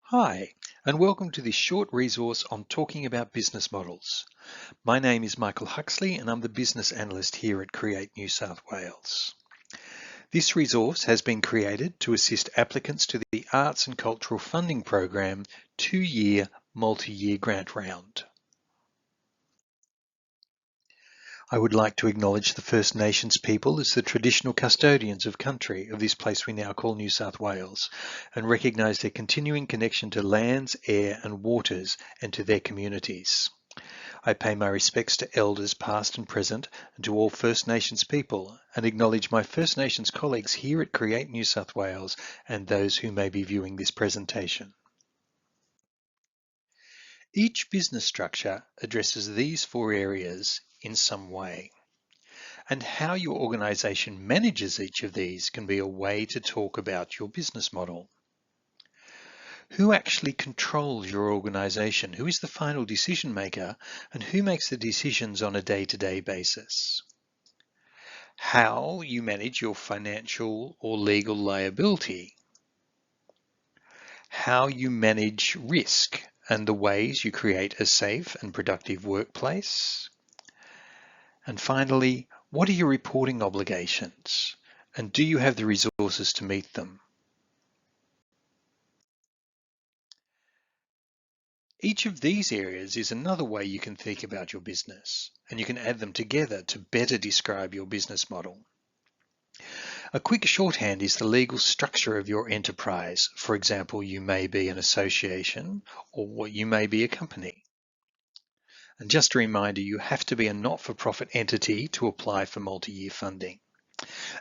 Hi, and welcome to this short resource on talking about business models. My name is Michael Huxley and I'm the business analyst here at Create New South Wales. This resource has been created to assist applicants to the Arts and Cultural Funding Program 2-year multi-year grant round. I would like to acknowledge the First Nations people as the traditional custodians of country of this place we now call New South Wales, and recognise their continuing connection to lands, air and waters and to their communities. I pay my respects to elders past and present and to all First Nations people, and acknowledge my First Nations colleagues here at Create New South Wales and those who may be viewing this presentation. Each business structure addresses these four areas in some way. And how your organisation manages each of these can be a way to talk about your business model. Who actually controls your organisation? Who is the final decision maker? And who makes the decisions on a day-to-day basis? How you manage your financial or legal liability. How you manage risk and the ways you create a safe and productive workplace. And finally, what are your reporting obligations? And do you have the resources to meet them? Each of these areas is another way you can think about your business, and you can add them together to better describe your business model. A quick shorthand is the legal structure of your enterprise. For example, you may be an association or you may be a company. And just a reminder, you have to be a not-for-profit entity to apply for multi-year funding.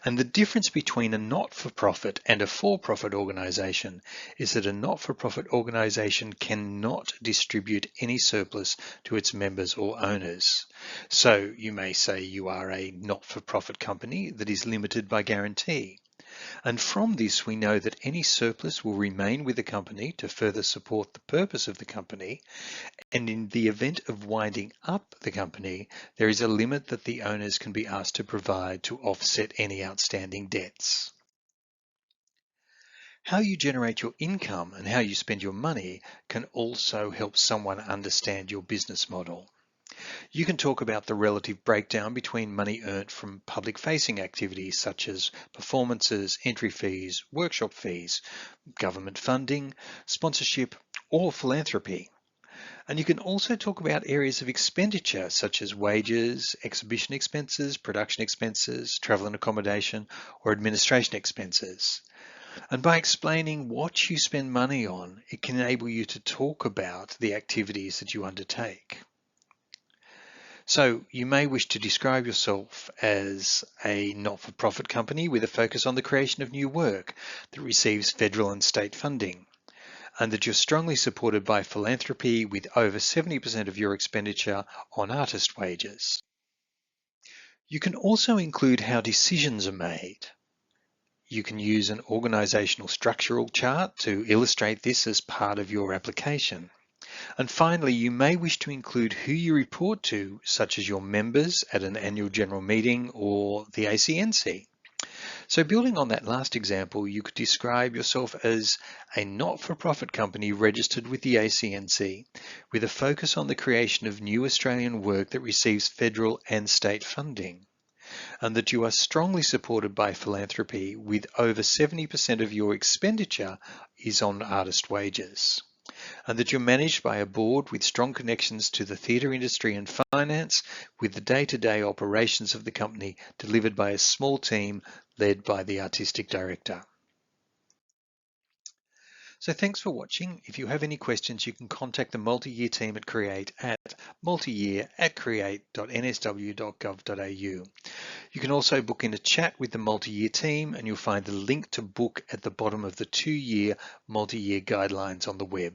And the difference between a not-for-profit and a for-profit organisation is that a not-for-profit organisation cannot distribute any surplus to its members or owners. So you may say you are a not-for-profit company that is limited by guarantee. And from this, we know that any surplus will remain with the company to further support the purpose of the company. And in the event of winding up the company, there is a limit that the owners can be asked to provide to offset any outstanding debts. How you generate your income and how you spend your money can also help someone understand your business model. You can talk about the relative breakdown between money earned from public-facing activities such as performances, entry fees, workshop fees, government funding, sponsorship, or philanthropy. And you can also talk about areas of expenditure such as wages, exhibition expenses, production expenses, travel and accommodation, or administration expenses. And by explaining what you spend money on, it can enable you to talk about the activities that you undertake. So you may wish to describe yourself as a not-for-profit company with a focus on the creation of new work that receives federal and state funding, and that you're strongly supported by philanthropy with over 70% of your expenditure on artist wages. You can also include how decisions are made. You can use an organizational structural chart to illustrate this as part of your application. And finally, you may wish to include who you report to, such as your members at an annual general meeting or the ACNC. So building on that last example, you could describe yourself as a not-for-profit company registered with the ACNC with a focus on the creation of new Australian work that receives federal and state funding, and that you are strongly supported by philanthropy with over 70% of your expenditure is on artist wages, and that you're managed by a board with strong connections to the theatre industry and finance, with the day-to-day operations of the company delivered by a small team led by the artistic director. So thanks for watching. If you have any questions, you can contact the multi-year team at Create at multiyear@create.nsw.gov.au. You can also book in a chat with the multi-year team, and you'll find the link to book at the bottom of the 2-year multi-year guidelines on the web.